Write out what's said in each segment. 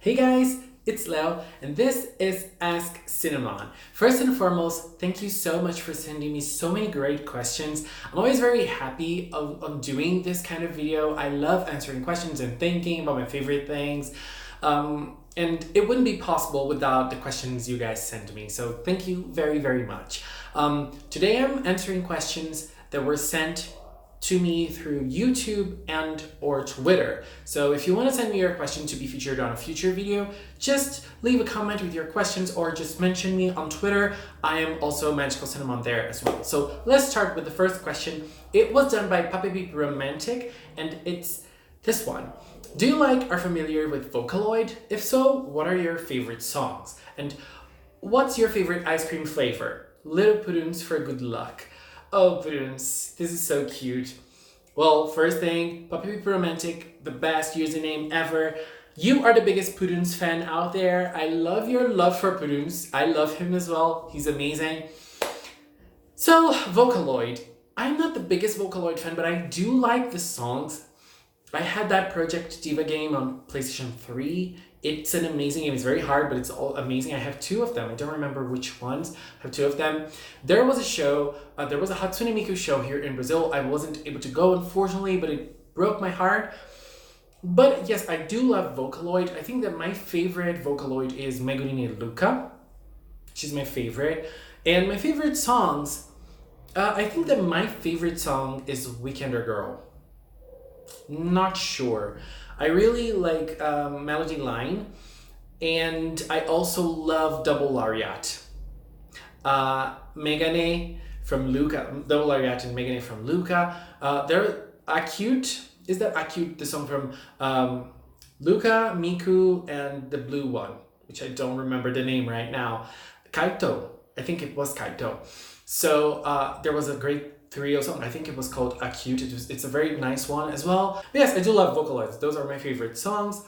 Hey guys, it's Leo, and this is Ask Cinnamon. First and foremost, thank you so much for sending me so many great questions. I'm always very happy of doing this kind of video. I love answering questions and thinking about my favorite things. And it wouldn't be possible without the questions you guys send me. So thank you very, very much. Today I'm answering questions that were sent to me through YouTube and or Twitter. So if you want to send me your question to be featured on a future video, just leave a comment with your questions or just mention me on Twitter. I am also Magical Cinnamon there as well. So let's start with the first question. It was done by Puppy Beep Romantic and it's this one. Do you like or familiar with Vocaloid? If so, what are your favorite songs? And what's your favorite ice cream flavor? Little Pudoons for good luck. Oh, Pudoons, this is so cute. Well, first thing, Puppy Beep Romantic, the best username ever. You are the biggest Pudoons fan out there. I love your love for Pudoons. I love him as well. He's amazing. So, Vocaloid. I'm not the biggest Vocaloid fan, but I do like the songs. I had that Project Diva game on PlayStation 3. It's an amazing game. It's very hard, but it's all amazing. I have two of them. I don't remember which ones. I have two of them. There was a show, there was a Hatsune Miku show here in Brazil. I wasn't able to go, unfortunately, but it broke my heart. But yes, I do love Vocaloid. I think that my favorite Vocaloid is Megurine Luca. She's my favorite. And my favorite songs, I think that my favorite song is Weekender Girl. Not sure. I really like Melody Line, and I also love Double Lariat. Megane from Luca, Double Lariat and Megane from Luca. They're Acute. Is that Acute, the song from Luca, Miku, and the blue one, which I don't remember the name right now. Kaito. I think it was Kaito. So there was a great trio song. I think it was called Acute. It's a very nice one as well. But yes, I do love Vocaloids. Those are my favorite songs.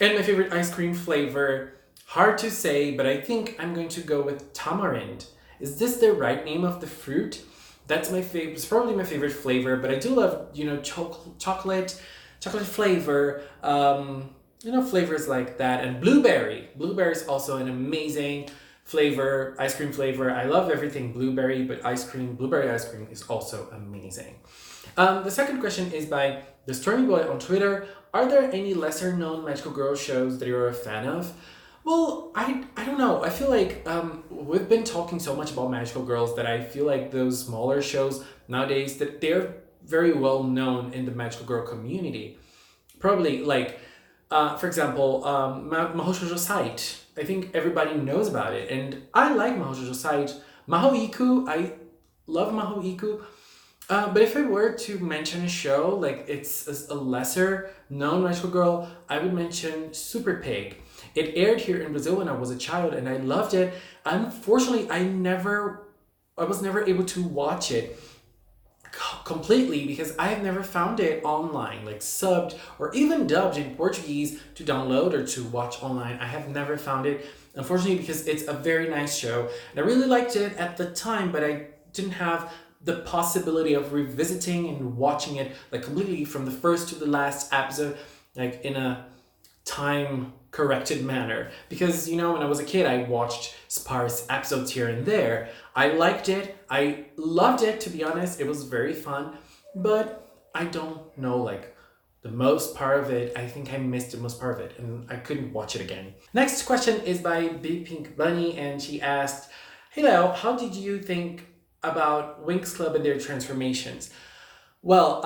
And my favorite ice cream flavor, hard to say, but I think I'm going to go with tamarind. Is this the right name of the fruit? That's my favorite. It's probably my favorite flavor, but I do love, chocolate flavor, flavors like that. And blueberry. Blueberry is also an amazing flavor, ice cream flavor. I love everything blueberry, but blueberry ice cream is also amazing. The second question is by the Stormy Boy on Twitter. Are there any lesser known magical girl shows that you're a fan of? Well, I don't know. I feel like we've been talking so much about magical girls that I feel like those smaller shows nowadays, that they're very well known in the magical girl community. Probably like, for example, Mahou Shoujo Site. I think everybody knows about it, and I like Mahou Shoujo Site. Mahou Iku, I love Mahou Iku. But if I were to mention a show, like it's a lesser known magical girl, I would mention Super Pig. It aired here in Brazil when I was a child, and I loved it. Unfortunately, I was never able to watch it completely because I have never found it online, like subbed or even dubbed in Portuguese to download or to watch online. I have never found it, unfortunately, because it's a very nice show. And I really liked it at the time, but I didn't have the possibility of revisiting and watching it like completely from the first to the last episode, like in a time corrected manner. Because, when I was a kid, I watched sparse episodes here and there. I liked it. I loved it, to be honest. It was very fun. But I don't know, like, the most part of it. I think I missed the most part of it, and I couldn't watch it again. Next question is by Big Pink Bunny, and she asked, "Hey Leo, how did you think about Winx Club and their transformations?" Well,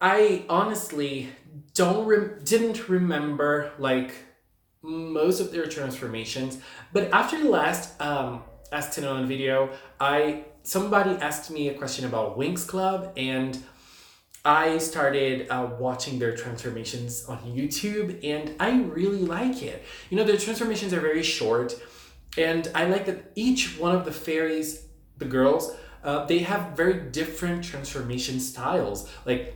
I honestly didn't remember like most of their transformations, but after the last Ask Cinnamon video, somebody asked me a question about Winx Club, and I started watching their transformations on YouTube, and I really like it. Their transformations are very short, and I like that each one of the fairies, the girls, they have very different transformation styles. Like,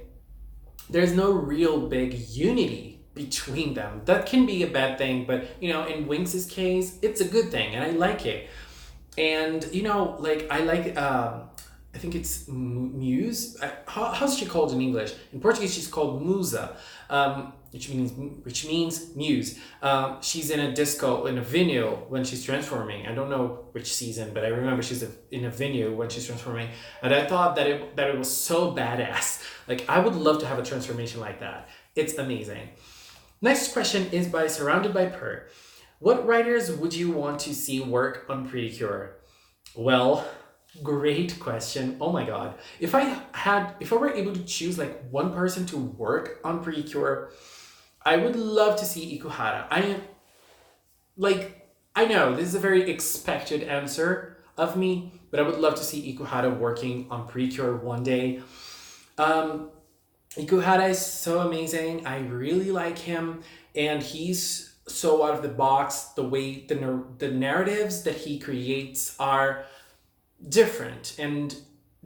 there's no real big unity between them. That can be a bad thing, but in Winx's case, it's a good thing, and I like it. And like I like I think it's muse. How's she called in English? In Portuguese, she's called musa, which means muse. She's in a disco in a venue when she's transforming. I don't know which season, but I remember she's in a venue when she's transforming, and I thought that it was so badass. Like I would love to have a transformation like that. It's amazing. Next question is by Surrounded by Purr. What writers would you want to see work on Pretty Cure? Well, great question. Oh my god. If I were able to choose like one person to work on Pretty Cure, I would love to see Ikuhara. I know this is a very expected answer of me, but I would love to see Ikuhara working on Pretty Cure one day. Ikuhara is so amazing. I really like him, and he's so out of the box. The way the narratives that he creates are different, and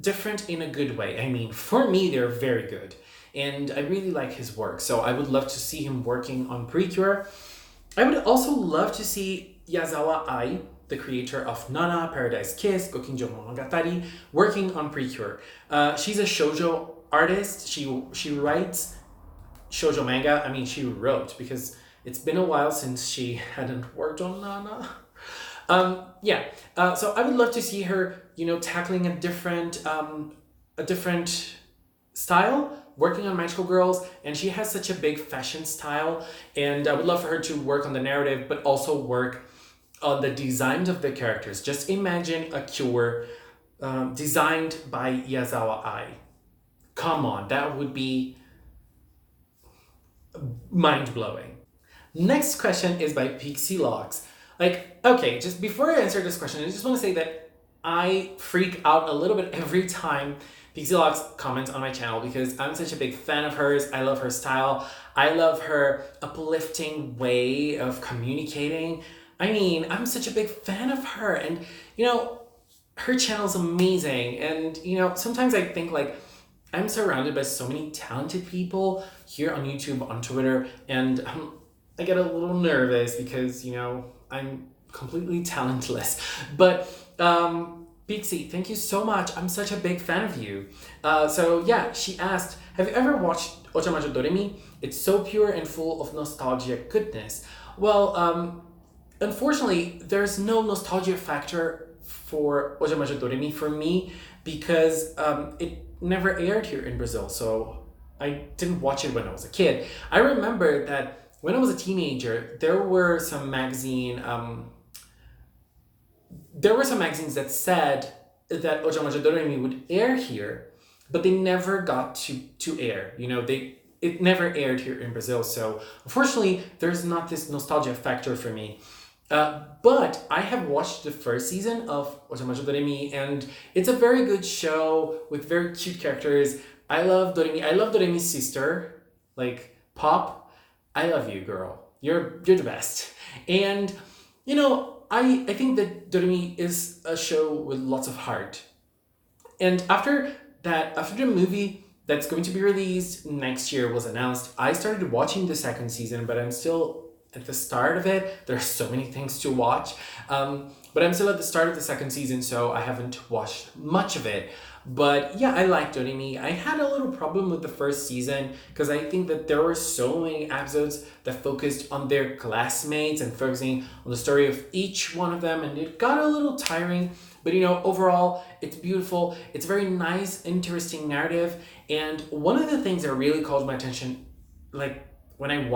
different in a good way. I mean, for me, they're very good, and I really like his work. So I would love to see him working on Precure. I would also love to see Yazawa Ai, the creator of Nana, Paradise Kiss, Gokinjo Monogatari, working on Precure. She's a shoujo artist. She writes shoujo manga. I mean, she wrote, because it's been a while since she hadn't worked on Nana. So I would love to see her, tackling a different style, working on Magical Girls, and she has such a big fashion style, and I would love for her to work on the narrative, but also work on the designs of the characters. Just imagine a Cure designed by Yazawa Ai. Come on, that would be mind-blowing. Next question is by Pixie Locks. Okay, just before I answer this question, I just want to say that I freak out a little bit every time Pixie Locks comments on my channel, because I'm such a big fan of hers. I love her style. I love her uplifting way of communicating. I mean, I'm such a big fan of her, and her channel's amazing. And sometimes I think I'm surrounded by so many talented people here on YouTube, on Twitter, and I get a little nervous because I'm completely talentless. But Pixie, thank you so much. I'm such a big fan of you. She asked, have you ever watched Ojamajo Doremi? It's so pure and full of nostalgia goodness. Well, unfortunately, there's no nostalgia factor for Ojamajo Doremi for me, because it never aired here in Brazil, so I didn't watch it when I was a kid. I remember that when I was a teenager, there were some magazines that said that Ojamajo Doremi would air here, but they never got to air. It never aired here in Brazil, so unfortunately, there's not this nostalgia factor for me. But I have watched the first season of Ojamajo Doremi, and it's a very good show with very cute characters. I love Doremi. I love Doremi's sister, Pop. I love you, girl. You're the best. And I think that Doremi is a show with lots of heart. And after the movie that's going to be released next year was announced, I started watching the second season, but I'm still at the start of it. There are so many things to watch. But I'm still at the start of the second season, so I haven't watched much of it. But yeah, I like Doremi. I had a little problem with the first season because I think that there were so many episodes that focused on their classmates and focusing on the story of each one of them, and it got a little tiring. But overall, it's beautiful. It's a very nice, interesting narrative. And one of the things that really caught my attention, when I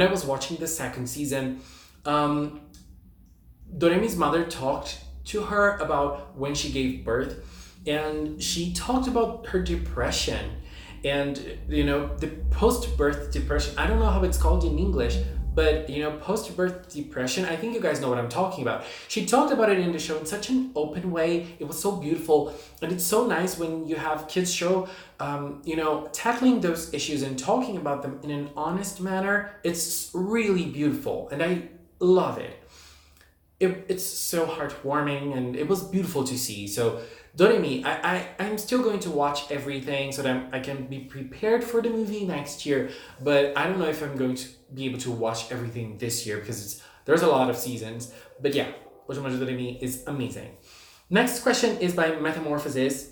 was watching the second season, Doremi's mother talked to her about when she gave birth, and she talked about her depression and the post-birth depression. I don't know how it's called in English, but post-birth depression, I think you guys know what I'm talking about. She talked about it in the show in such an open way. It was so beautiful, and it's so nice when you have kids show tackling those issues and talking about them in an honest manner. It's really beautiful, and I love it. It's so heartwarming, and it was beautiful to see. So Doremi, I'm still going to watch everything so that I can be prepared for the movie next year, but I don't know if I'm going to be able to watch everything this year because there's a lot of seasons. But yeah, Ojamajo Doremi is amazing. Next question is by Metamorphosis.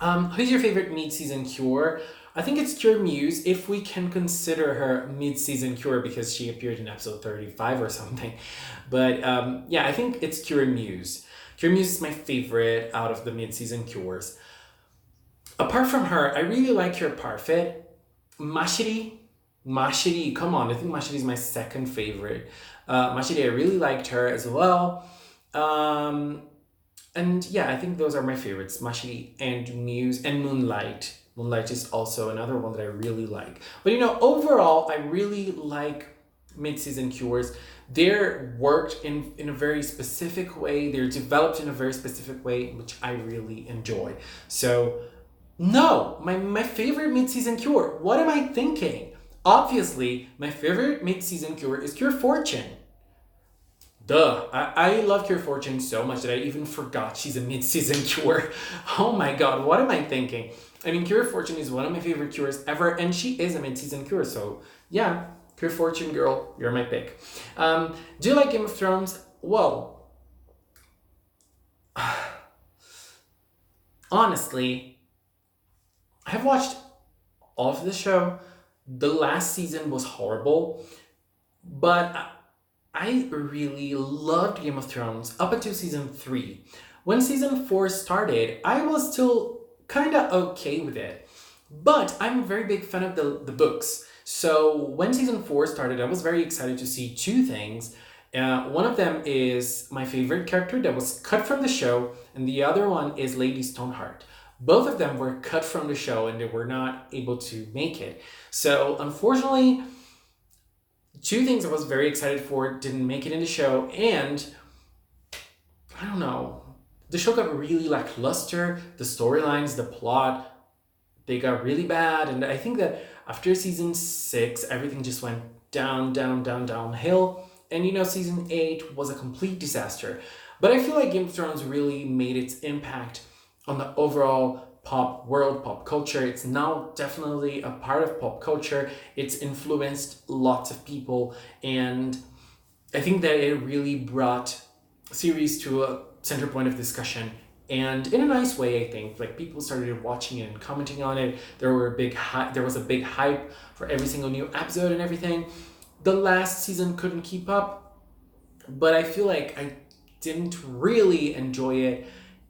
Who's your favorite mid-season cure? I think it's Cure Muse, if we can consider her mid-season cure because she appeared in episode 35 or something. But yeah, I think it's Cure Muse. Cure Muse is my favorite out of the mid-season cures. Apart from her, I really like Cure Parfait. Mashiri, come on, I think Mashiri is my second favorite. Mashiri, I really liked her as well. Um, and yeah, I think those are my favorites. Mashiri and Muse and Moonlight. Moonlight is also another one that I really like. But overall, I really like mid-season cures. They're worked in a very specific way. They're developed in a very specific way, which I really enjoy. So, no, my favorite mid-season cure. What am I thinking? Obviously, my favorite mid-season cure is Cure Fortune. Duh. I love Cure Fortune so much that I even forgot she's a mid-season cure. Oh my god, what am I thinking? I mean, Cure Fortune is one of my favorite cures ever, and she is a mid-season cure, so yeah, Cure Fortune girl, you're my pick. Do you like Game of Thrones? Well, honestly, I have watched all of the show. The last season was horrible, but I really loved Game of Thrones up until season 3. When season 4 started, I was still kind of okay with it. But I'm a very big fan of the books. So when season 4 started, I was very excited to see two things. One of them is my favorite character that was cut from the show, and the other one is Lady Stoneheart. Both of them were cut from the show and they were not able to make it. So unfortunately, two things I was very excited for didn't make it in the show, and I don't know, the show got really lackluster. The storylines, the plot, they got really bad, and I think that after season 6, everything just went downhill. And season 8 was a complete disaster. But I feel like Game of Thrones really made its impact on the overall pop culture. It's now definitely a part of pop culture. It's influenced lots of people, and I think that it really brought series to a center point of discussion, and in a nice way. I think like people started watching it and commenting on it. There was a big hype for every single new episode and everything. The last season couldn't keep up, but I feel like I didn't really enjoy it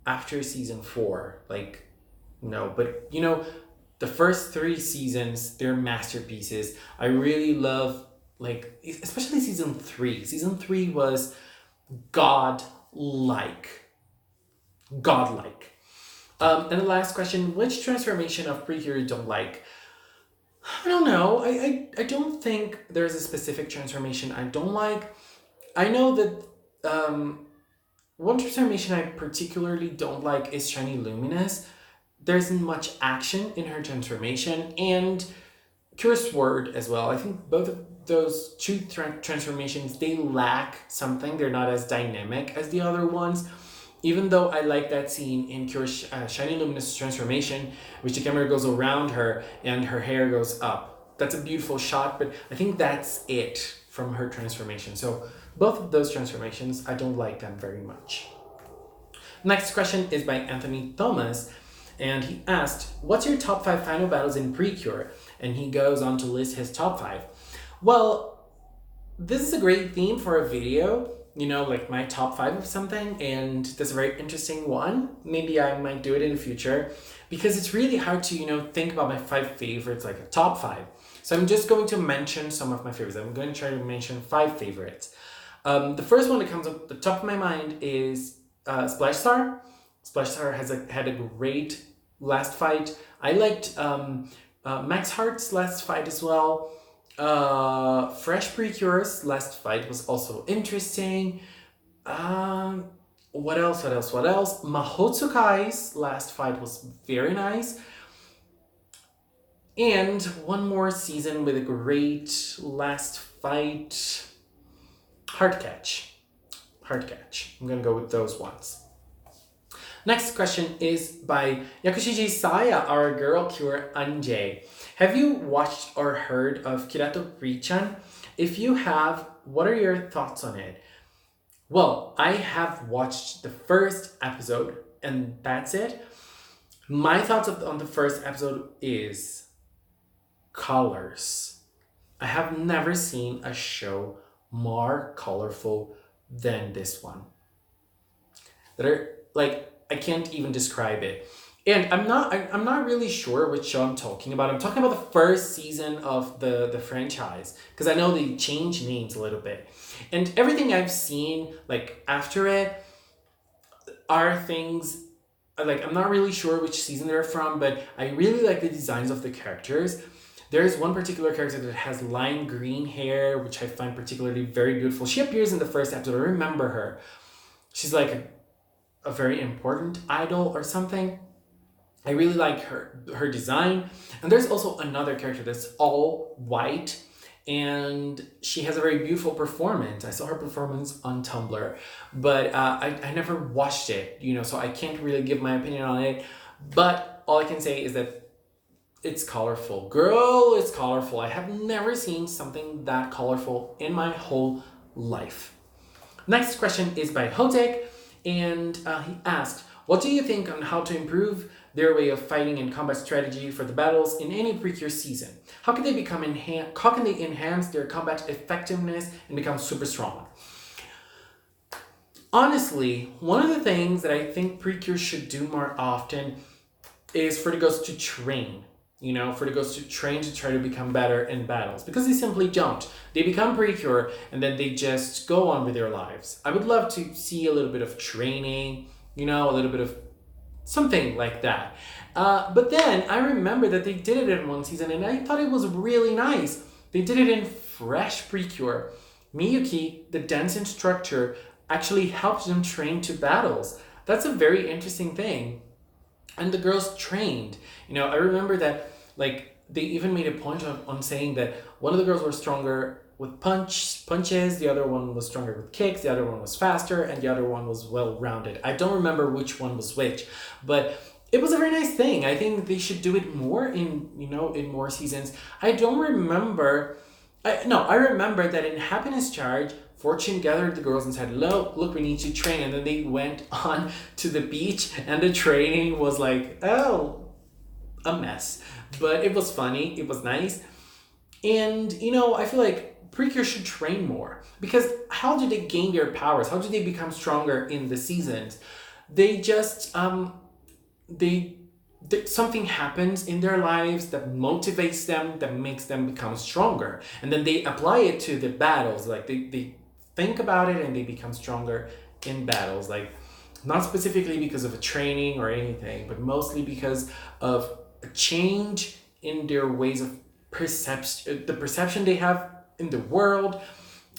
after season 4. Like, no, but the first 3 seasons, they're masterpieces. I really love, like, especially season 3. Season 3 was godlike. And the last question, which transformation of Precure you don't like? I don't know. I don't think there's a specific transformation I don't like. I know that one transformation I particularly don't like is Shiny Luminous. There isn't much action in her transformation, and Curious Word as well. I think both of those two transformations, they lack something. They're not as dynamic as the other ones. Even though I like that scene in Shiny Luminous transformation, which the camera goes around her and her hair goes up. That's a beautiful shot, but I think that's it from her transformation. So both of those transformations, I don't like them very much. Next question is by Anthony Thomas, and he asked, what's your top 5 final battles in Precure? And he goes on to list his top 5. Well, this is a great theme for a video, like my top 5 of something, and that's a very interesting one. Maybe I might do it in the future, because it's really hard to, think about my 5 favorites, like a top 5. So I'm just going to mention some of my favorites. I'm going to try to mention 5 favorites. The first one that comes up the top of my mind is Splash Star. Splash Star had a great last fight. I liked Max Heart's last fight as well. Fresh Precure's last fight was also interesting. What else? Mahotsukai's last fight was very nice. And one more season with a great last fight. Heartcatch. I'm gonna go with those ones. Next question is by Yakushiji Saya, our girl cure Anjay. Have you watched or heard of Kirato Pri-chan? If you have, what are your thoughts on it? Well, I have watched the first episode and that's it. My thoughts on the first episode is colors. I have never seen a show more colorful than this one. That are like, I can't even describe it. And I'm not really sure which show I'm talking about. I'm talking about the first season of the franchise, because I know they changed names a little bit. And everything I've seen like after it are things like, I'm not really sure which season they're from, but I really like the designs of the characters. There's one particular character that has lime green hair, which I find particularly very beautiful. She appears in the first episode. I remember her. She's like a very important idol or something. I really like her design. And there's also another character that's all white, and she has a very beautiful performance. I saw her performance on Tumblr, but I never watched it, so I can't really give my opinion on it. But all I can say is that it's colorful. Girl, it's colorful. I have never seen something that colorful in my whole life. Next question is by Hotek, and he asked, what do you think on how to improve their way of fighting and combat strategy for the battles in any Precure season? How can they enhance their combat effectiveness and become super strong? Honestly, one of the things that I think Precure should do more often is for the ghosts to train. For the ghosts to train to try to become better in battles, because they simply don't. They become Precure and then they just go on with their lives. I would love to see a little bit of training, a little bit of something like that. But then I remember that they did it in one season and I thought it was really nice. They did it in Fresh Precure. Miyuki, the dance instructor, actually helped them train to battles. That's a very interesting thing. And the girls trained. I remember that they even made a point on saying that one of the girls was stronger with punches, the other one was stronger with kicks, the other one was faster, and the other one was well-rounded. I don't remember which one was which, but it was a very nice thing. I think they should do it more in more seasons. I don't remember. I remember that in Happiness Charge, Fortune gathered the girls and said, look, we need to train. And then they went on to the beach and the training was like, a mess. But it was funny. It was nice. And, I feel like Precure should train more, because how do they gain their powers? How do they become stronger in the seasons? They just, something happens in their lives that motivates them, that makes them become stronger. And then they apply it to the battles. Like they think about it and they become stronger in battles. Like not specifically because of a training or anything, but mostly because of a change in their ways of perception, the perception they have in the world,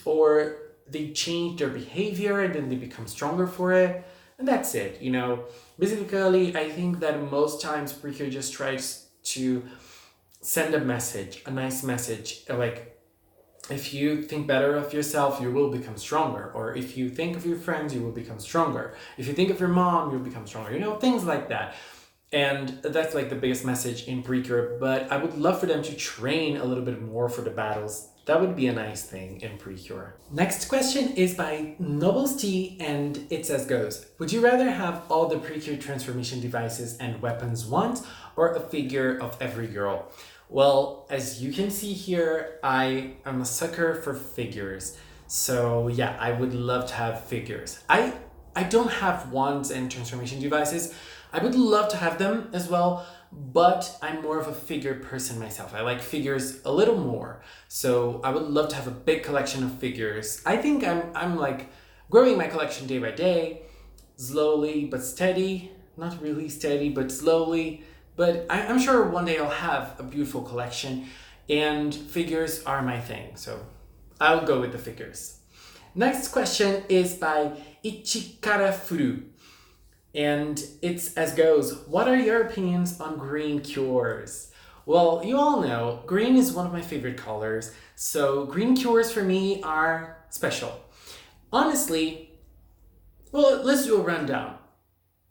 or they change their behavior and then they become stronger for it. And that's it, Basically, I think that most times Precure just tries to send a message, a nice message, like, if you think better of yourself, you will become stronger. Or if you think of your friends, you will become stronger. If you think of your mom, you'll become stronger. Things like that. And that's like the biggest message in Precure. But I would love for them to train a little bit more for the battles. That would be a nice thing in Precure. Next question is by Nobles T, and it's as goes. Would you rather have all the Precure transformation devices and weapons once, or a figure of every girl? Well, as you can see here, I am a sucker for figures. So yeah, I would love to have figures. I don't have wands and transformation devices. I would love to have them as well, but I'm more of a figure person myself. I like figures a little more. So I would love to have a big collection of figures. I think I'm like growing my collection day by day, slowly but steady. Not really steady, but slowly. But I'm sure one day I'll have a beautiful collection, and figures are my thing. So I'll go with the figures. Next question is by Ichikara Furu. And it's as goes. What are your opinions on green cures? Well, you all know green is one of my favorite colors. So green cures for me are special. Honestly, well, let's do a rundown.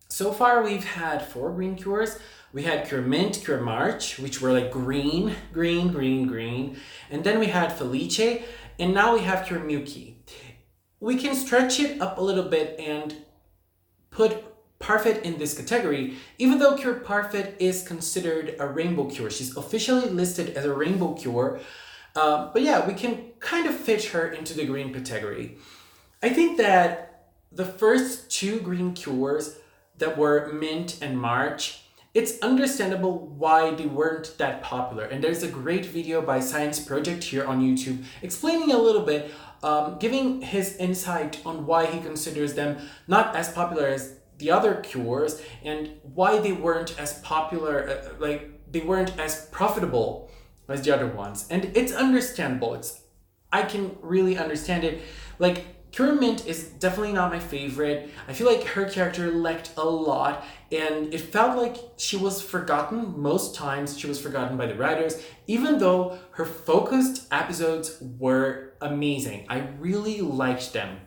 So far, we've had 4 green cures. We had Cure Mint, Cure March, which were like green, green, green, green. And then we had Felice, and now we have Cure Miyuki. We can stretch it up a little bit and put Parfait in this category, even though Cure Parfait is considered a rainbow cure. She's officially listed as a rainbow cure, but yeah, we can kind of fit her into the green category. I think that the first two green cures that were Mint and March, it's understandable why they weren't that popular. And there's a great video by Science Project here on YouTube explaining a little bit, giving his insight on why he considers them not as popular as the other cures and why they weren't as popular, they weren't as profitable as the other ones. And it's understandable. I can really understand it. Like, Cure Mint is definitely not my favorite. I feel like her character lacked a lot, and it felt like she was forgotten. Most times she was forgotten by the writers, even though her focused episodes were amazing. I really liked them.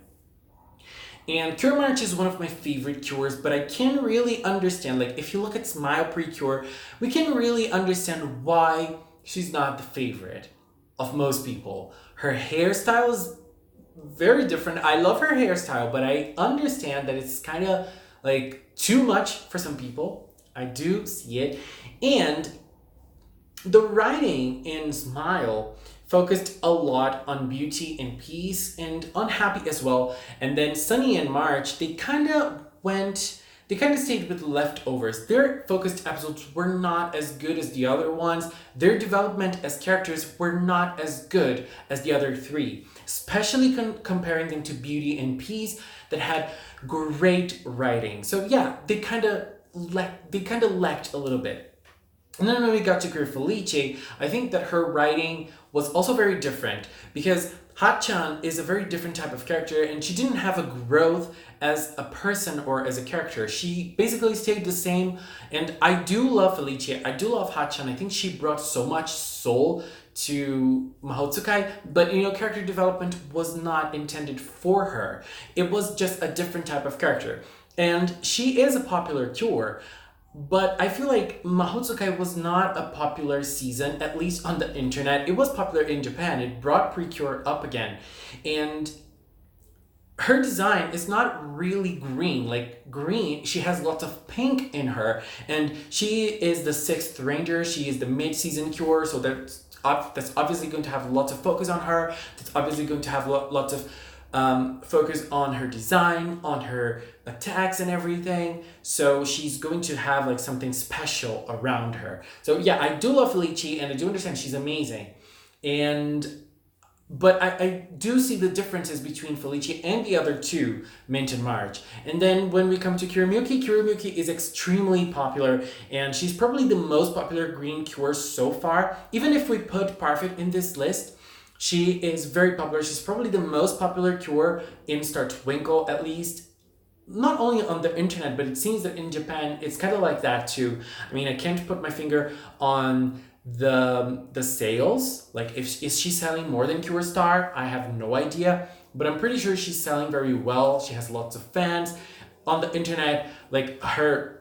And Cure March is one of my favorite cures, but I can really understand, like, if you look at Smile Precure, we can really understand why she's not the favorite of most people. Her hairstyle is very different. I love her hairstyle, but I understand that it's kind of like too much for some people. I do see it. And the writing in Smile focused a lot on beauty and peace and on happy as well. And then Sunny and March, they kind of stayed with leftovers. Their focused episodes were not as good as the other ones. Their development as characters were not as good as the other three, especially comparing them to Beauty and Peace that had great writing. So yeah, they kind of lacked a little bit. And then when we got to Cure Felice, I think that her writing was also very different because Ha-chan is a very different type of character and she didn't have a growth as a person or as a character. She basically stayed the same, and I do love Felice. I do love Ha-chan. I think she brought so much soul to Mahotsukai, but character development was not intended for her. It was just a different type of character. And she is a popular cure, but I feel like Mahotsukai was not a popular season, at least on the internet. It was popular in Japan. It brought Precure up again. And her design is not really green. Like green, she has lots of pink in her. And she is the sixth ranger. She is the mid-season cure. So that's obviously going to have lots of focus on her. That's obviously going to have lots of focus on her design, on her attacks and everything. So she's going to have like something special around her. So yeah, I do love Felice and I do understand she's amazing. But I do see the differences between Felice and the other two, Mint and March. And then when we come to Kirimyuki is extremely popular and she's probably the most popular green cure so far. Even if we put Parfait in this list, she is very popular. She's probably the most popular cure in Star Twinkle, at least. Not only on the internet, but it seems that in Japan, it's kind of like that too. I mean, I can't put my finger on the sales. Like, is she selling more than Cure Star? I have no idea. But I'm pretty sure she's selling very well. She has lots of fans. On the internet, like her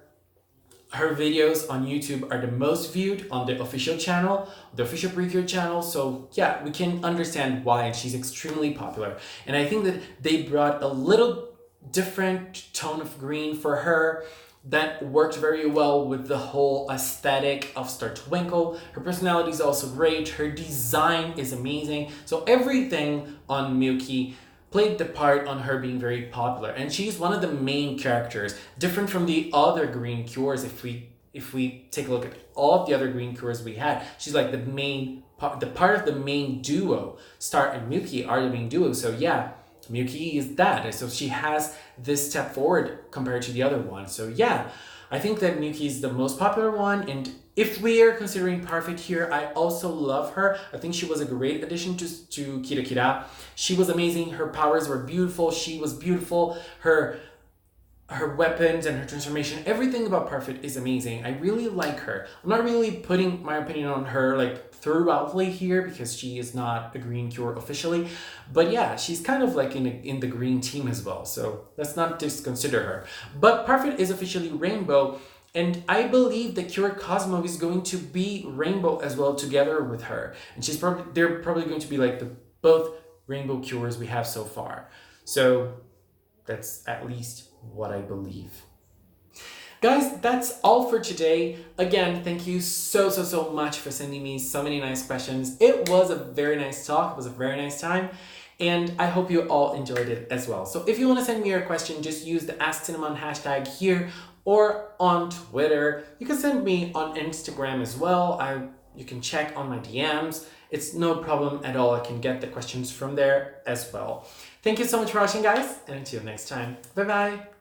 videos on YouTube are the most viewed on the official channel, the official Precure channel. So yeah, we can understand why, and she's extremely popular. And I think that they brought a little different tone of green for her that worked very well with the whole aesthetic of Star Twinkle. Her personality is also great. Her design is amazing. So everything on Miyuki played the part on her being very popular, and she's one of the main characters, different from the other green cures. If we take a look at all of the other green cures we had, she's like the main part of the main duo. Star and Miyuki are the main duo. So yeah, Miyuki is that, and so she has this step forward compared to the other one. So yeah, I think that Miyuki is the most popular one, and if we are considering Parfait here, I also love her. I think she was a great addition to Kira Kira. She was amazing. Her powers were beautiful. She was beautiful. Her weapons and her transformation, everything about Parfait is amazing. I really like her. I'm not really putting my opinion on her like throughoutly here because she is not a green cure officially. But yeah, she's kind of like in the green team as well. So let's not just consider her. But Parfait is officially rainbow. And I believe that Cure Cosmo is going to be rainbow as well together with her. And they're probably going to be like both rainbow cures we have so far. So that's at least what I believe. Guys, that's all for today. Again, thank you so much for sending me so many nice questions. It was a very nice talk. It was a very nice time. And I hope you all enjoyed it as well. So if you want to send me your question, just use the AskCinnamon hashtag here or on Twitter. You can send me on Instagram as well. You can check on my DMs. It's no problem at all. I can get the questions from there as well. Thank you so much for watching, guys, and until next time. Bye-bye.